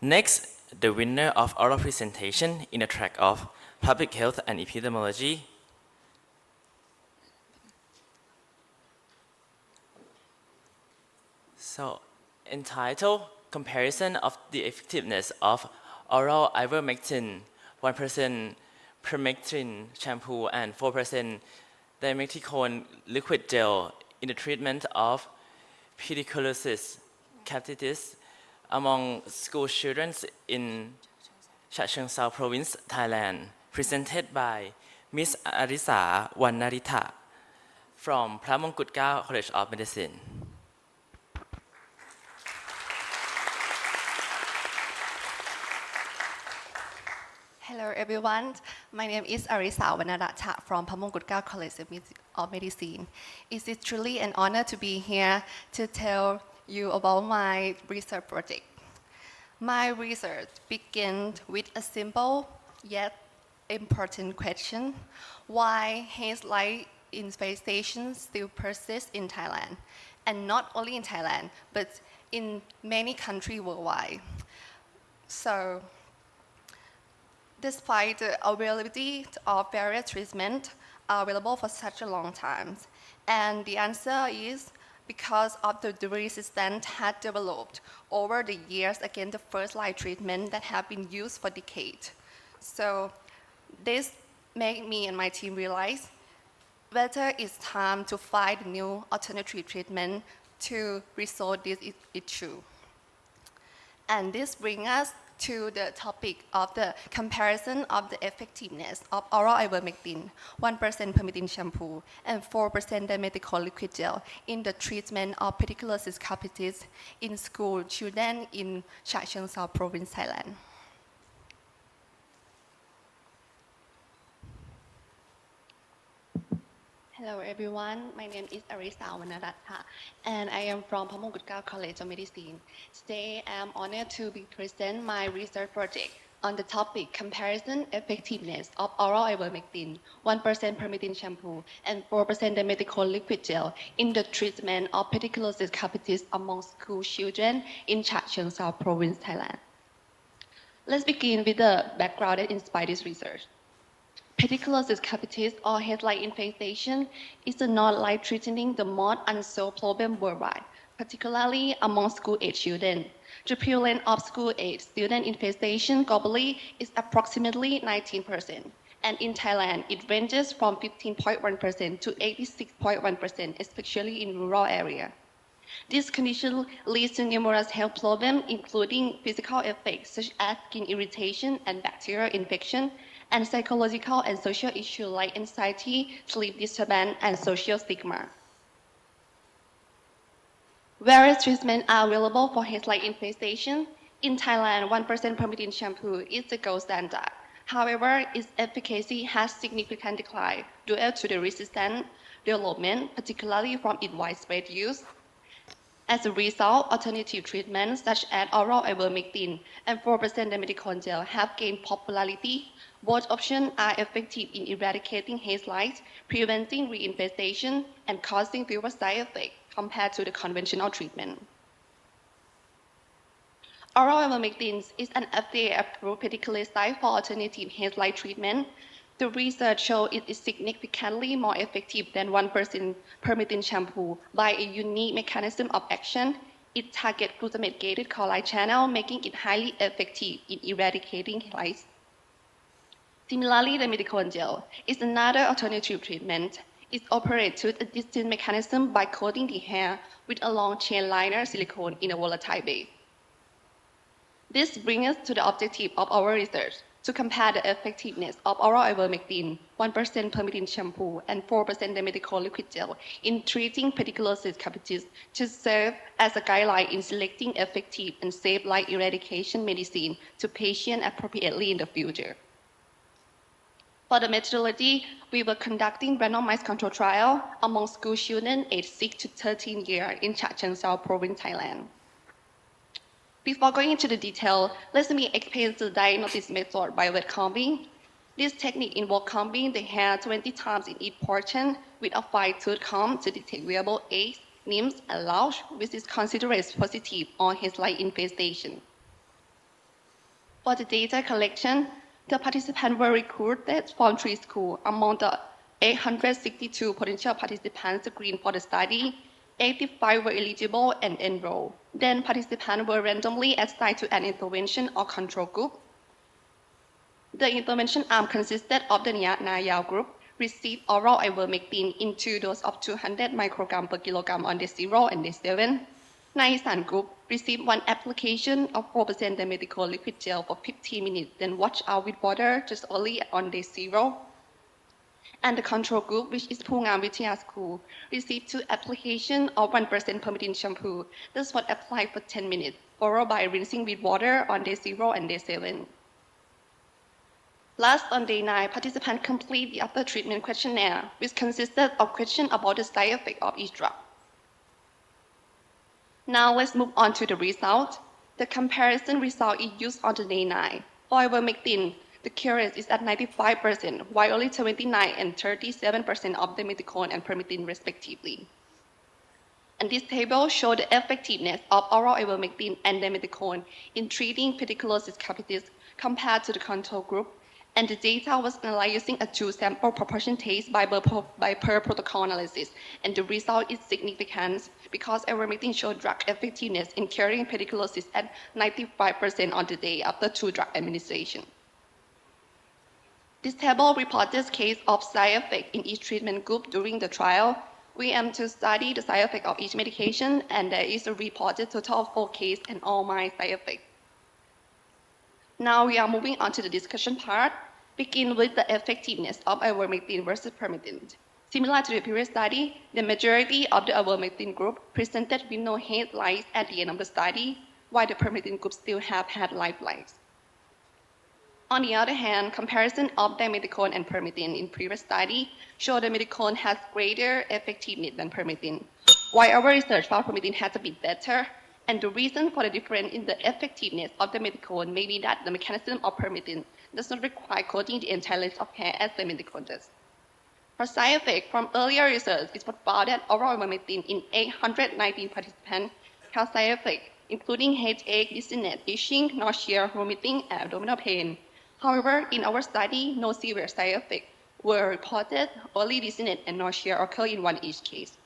Next, the winner of oral presentation in the track of Public Health and Epidemiology. So, entitled Comparison of the Effectiveness of Oral Ivermectin, 1% Permethrin shampoo and 4% Dimethicone liquid gel in the treatment of Pediculosis, capitis among school children in Chachoengsao province, Thailand, presented by Miss Arisa Vannaratha from Pramongkutgao College of Medicine. Hello everyone, my name is Arisa Vannaratha from Pediculosis College of Medicine. It is truly an honor to be here to tell you about my research project. My research began with a simple yet important question: why haze-like infestations still persist in Thailand, and not only in Thailand, but in many countries worldwide. So, despite the availability of various treatments available for such a long time, and the answer is because of the resistance had developed over the years against the first-line treatment that have been used for decades. So this made me and my team realize whether it's time to find new alternative treatment to resolve this issue. And this brings us to the topic of the comparison of the effectiveness of oral ivermectin, 1% Permethrin shampoo, and 4% Dimethicone liquid gel in the treatment of Pediculosis capitis in school children in Chachoengsao province, Thailand. Hello everyone, my name is Arisa Vannaratha and I am from Pediculosis College of Medicine. Today I am honored to be present my research project on the topic comparison effectiveness of oral ivermectin, 1% Permethrin shampoo and 4% Dimethicone liquid gel in the treatment of Pediculosis capitis among school children in Chachoengsao province, Thailand. Let's begin with the background that inspired this research. Pediculosis capitis or head-like infestation is a non-life-threatening the most unsolved problem worldwide, particularly among school-age children. The prevalence of school-age student infestation globally is approximately 19%, and in Thailand it ranges from 15.1% to 86.1%, especially in rural areas. This condition leads to numerous health problems, including physical effects such as skin irritation and bacterial infection, and psychological and social issues like anxiety, sleep disturbance, and social stigma. Various treatments are available for haze-like infestation. In Thailand, 1% Permethrin shampoo is the gold standard. However, its efficacy has significantly declined due to the resistant development, particularly from its widespread use. As a result, alternative treatments such as oral ivermectin and 4% Dimethicone gel have gained popularity. Both options are effective in eradicating haze lice, preventing reinfestation, and causing fewer side effects compared to the conventional treatment. Oral ivermectin is an FDA-approved pediculosis for alternative haze-like treatment. The research showed it is significantly more effective than 1% Permethrin shampoo by a unique mechanism of action. It targets glutamate-gated chloride channel, making it highly effective in eradicating lice. Similarly, the Dimethicone gel is another alternative treatment. It operates with a distinct mechanism by coating the hair with a long-chain liner silicone in a volatile base. This brings us to the objective of our research, to compare the effectiveness of oral ivermectin, 1% Permethrin shampoo, and 4% Dimethicone liquid gel in treating Pediculosis capitis to serve as a guideline in selecting effective and safe lice eradication medicine to patients appropriately in the future. For the methodology, we were conducting randomized control trial among school children aged 6 to 13 years in Chachoengsao province, Thailand. Before going into the detail, let me explain the diagnosis method by wet combing. This technique involves combing the hair 20 times in each portion with a fine-tooth comb to detect viable eggs, nymphs, and larvae, which is considered as positive on haze-like infestation. For the data collection, the participants were recruited from 3 schools. Among the 862 potential participants screened for the study, 85 were eligible and enrolled. Then participants were randomly assigned to an intervention or control group. The intervention arm consisted of the Nayao group, received oral ivermectin in 2 doses of 200 micrograms per kilogram on day 0 and day 7. Naisan group received 1 application of 4% Dimethicone liquid gel for 15 minutes, then washed out with water just only on day 0. And the control group, which is Pungam Vitya School, received 2 applications of 1% Permethrin shampoo. This was applied for 10 minutes, followed by rinsing with water on day 0 and day 7. Last, on day 9, participants complete the after-treatment questionnaire, which consisted of questions about the side effect of each drug. Now let's move on to the result. The comparison result is used on the day 9. For ivermectin, the current is at 95%, while only 29 and 37% of Dimethicone and Permethrin respectively. And this table shows the effectiveness of oral ivermectin and Dimethicone in treating Pediculosis capitis compared to the control group. And the data was analyzed using a 2-sample proportion test by per protocol analysis. And the result is significant because ivermectin showed drug effectiveness in curing pediculosis at 95% on the day after 2 drug administration. This table reports case of side effect in each treatment group during the trial. We aim to study the side effect of each medication, and there is a reported total of 4 cases and all mild side effects. Now we are moving on to the discussion part. Begin with the effectiveness of ivermectin versus Permethrin. Similar to the previous study, the majority of the ivermectin group presented with no headlights at the end of the study, while the Permethrin group still have had lifelines. On the other hand, comparison of Dimethicone and Permethrin in previous study showed Dimethicone has greater effectiveness than Permethrin, while our research found Permethrin has a bit better. And the reason for the difference in the effectiveness of Dimethicone may be that the mechanism of Permethrin does not require coating the entire length of hair as Dimethicone does. For side effects from earlier research, it was found that oral ivermectin in 819 participants had side effects, including headache, dizziness, itching, nausea, vomiting, and abdominal pain. However, in our study, no severe side effects were reported. Only dizziness and nausea occur in 1 each case.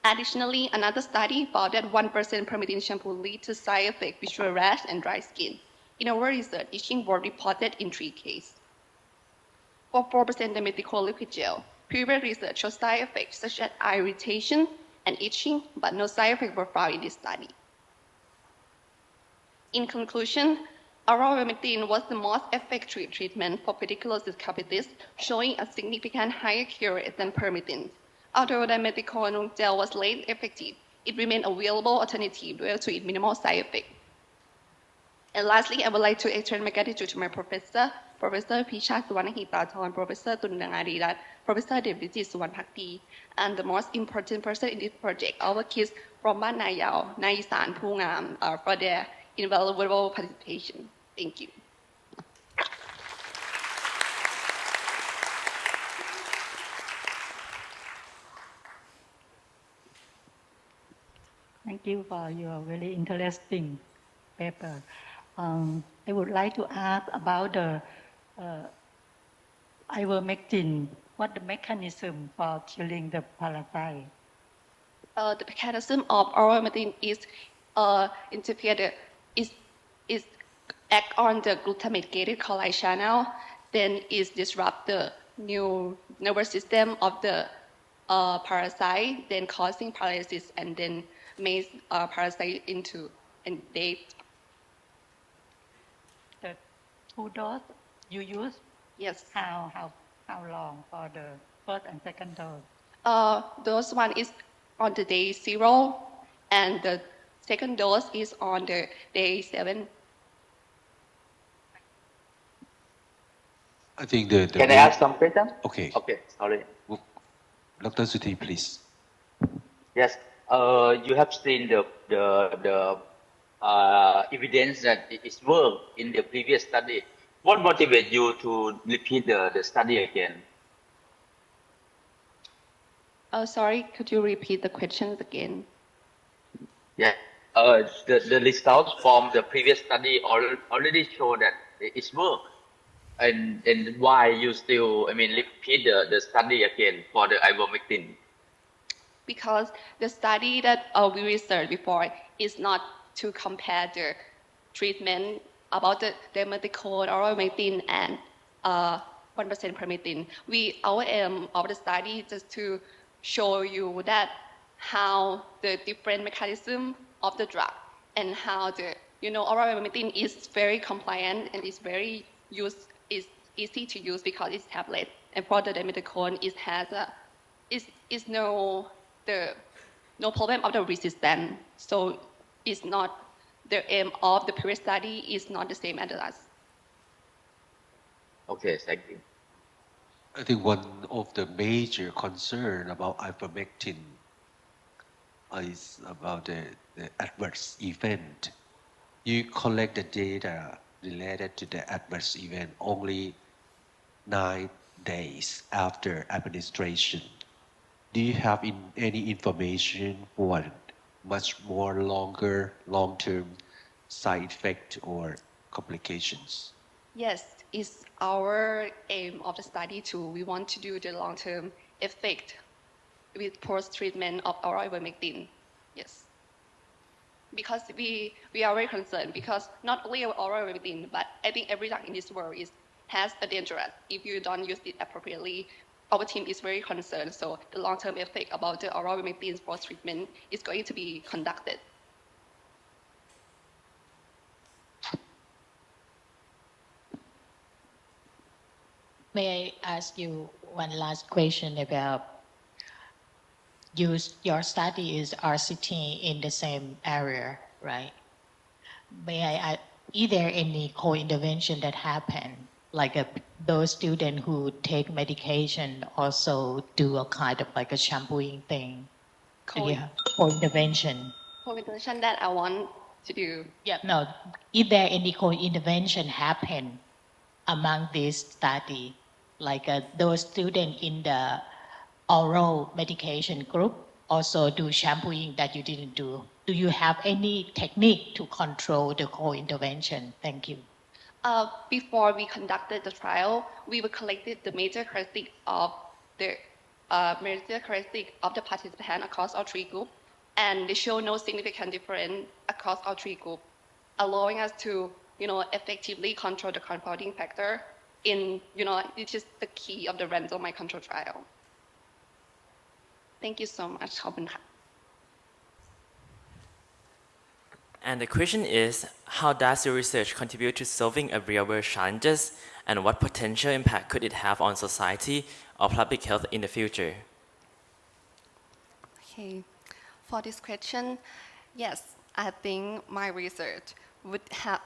Additionally, another study found that 1% Permethrin shampoo leads to side effects, visual rash and dry skin. In our research, itching was reported in 3 cases. For 4% Dimethicone liquid gel, previous research showed side effects such as eye irritation and itching, but no side effects were found in this study. In conclusion, oral ivermectin was the most effective treatment for pediculosis capitis, showing a significant higher cure rate than Permethrin. Although Dimethicone gel was less effective, it remained a available alternative due to its minimal side effects. And lastly, I would like to extend my gratitude to my professor, Professor Pisha Suwannahitathon, Professor Tunnangarirat, Professor Devjit Suwannpakdi, and the most important person in this project, our kids from Ban Nayao, Naisan, Pungam, for their invaluable participation. Thank you. Thank you for your very interesting paper. I would like to ask about the ivermectin. What the mechanism for killing the parasite? The mechanism of oral ivermectin is is act on the glutamate-gated chloride channel, then is disrupt the new nervous system of the parasite, then causing paralysis, and then makes parasite into death. The 2 dose you use? Yes. How long for the first and second dose? Dose 1 is on the day 0, and the second dose is on the day 7. I think the Can I ask some questions? Okay. Okay, sorry. Dr. Suthi, please. Yes, you have seen the evidence that it worked in the previous study. What motivated you to repeat the study again? Sorry, could you repeat the questions again? Yeah. the results from the previous study already show that it's work. And why you still, I mean, repeat the study again for the ivermectin? Because the study that we researched before is not to compare the treatment about the Dimethicone or Ivermectin and 1% Permethrin. Our aim of the study is just to show you that how the different mechanism of the drug and how the oral Ivermectin is very compliant and is easy to use because it's tablet. And for the Dimethicone, it has no problem of the resistance. So it's not the aim of the previous study is not the same as us. Okay, thank you. I think one of the major concern about ivermectin is about the adverse event. You collect the data related to the adverse event only 9 days after administration. Do you have any information for much more longer, long-term side effect or complications? Yes, it's our aim of the study too. We want to do the long-term effect with post-treatment of oral ivermectin. Yes. Because we are very concerned because not only oral ivermectin, but I think every drug in this world has a dangerous if you don't use it appropriately. Our team is very concerned, so the long-term effect about the oral ivermectin post-treatment is going to be conducted. May I ask you one last question about your study is RCT in the same area, right? May I ask, is there any co-intervention that happen? Like those students who take medication also do a kind of like a shampooing thing? Co-intervention. Co-intervention that I want to do. Yeah, no. Is there any co-intervention happen among this study? Like those students in the oral medication group also do shampooing that you didn't do. Do you have any technique to control the co-intervention? Thank you. Before we conducted the trial, we were collected the major characteristic of the participant across all three groups, and they show no significant difference across all three groups, allowing us to effectively control the confounding factor which is the key of the randomized control trial. Thank you so much. ขอบคุณค่ะ And the question is, how does your research contribute to solving a real-world challenges, and what potential impact could it have on society or public health in the future? Okay, for this question, yes, I think my research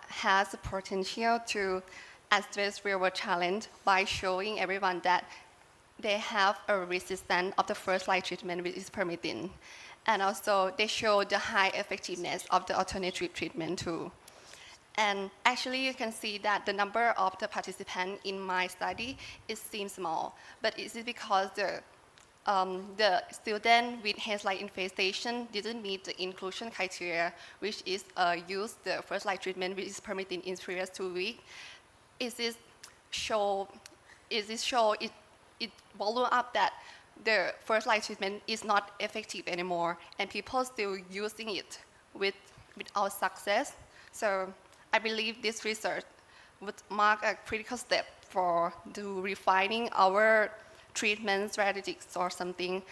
has the potential to address real-world challenge by showing everyone that they have a resistance of the first-line treatment with Ivermectin. And also, they show the high effectiveness of the alternative treatment too. And actually, you can see that the number of the participants in my study seems small, but is it because the student with hair-like infestation didn't meet the inclusion criteria, which is use the first-line treatment with Ivermectin in previous 2 weeks? It follow up that the first-line treatment is not effective anymore, and people still using it without success. So I believe this research would mark a critical step to refining our treatment strategies or something.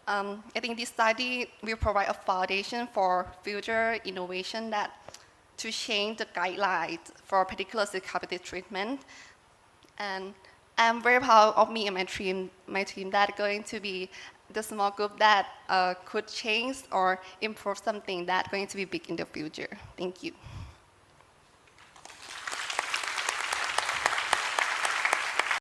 I think this study will provide a foundation for future innovation to change the guidelines for Pediculosis capitis treatment. And I'm very proud of me and my team that are going to be the small group that could change or improve something that's going to be big in the future. Thank you.